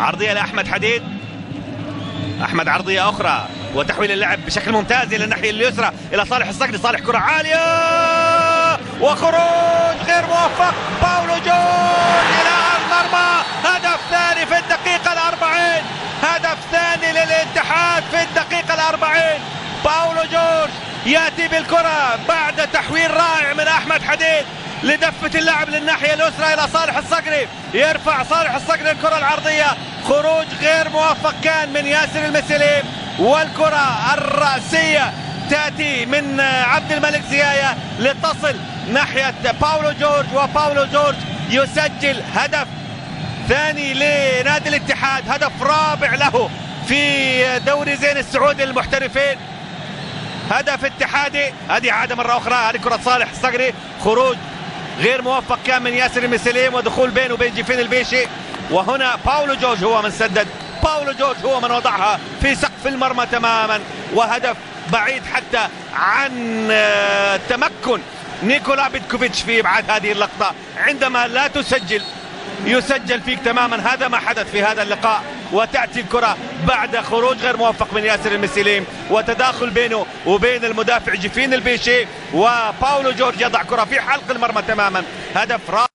عرضية لأحمد حديد. أحمد عرضية أخرى وتحويل اللعب بشكل ممتاز إلى الناحية اليسرى إلى صالح الصقري. صالح كرة عالية وخروج غير موفق. باولو جورج إلى المرمى. هدف ثاني في الدقيقة الأربعين. هدف ثاني للاتحاد في الدقيقة الأربعين. باولو جورج يأتي بالكرة بعد تحويل رائع من أحمد حديد لدفة اللعب للناحية اليسرى إلى صالح الصقري. يرفع صالح الصقري الكرة العرضية. خروج غير موفق كان من ياسر المسليم، والكرة الرأسية تأتي من عبد الملك زيايا لتصل ناحية باولو جورج، وباولو جورج يسجل هدف ثاني لنادي الاتحاد، هدف رابع له في دوري زين السعودي للمحترفين. هدف اتحادي. هذه عادة مرة أخرى. هذه كرة صالح الصقري. خروج غير موفق كان من ياسر المسليم ودخول بينه وبين جيفين البيشي، وهنا باولو جورج هو من سدد. باولو جورج هو من وضعها في سقف المرمى تماما، وهدف بعيد حتى عن تمكن نيكولا بيتكوفيتش في ابعاد هذه اللقطة. عندما لا تسجل يسجل فيك تماما. هذا ما حدث في هذا اللقاء، وتأتي الكرة بعد خروج غير موفق من ياسر المسليم وتداخل بينه وبين المدافع جيفين البيشي، وباولو جورج يضع كرة في حلق المرمى تماما. هدف رائع.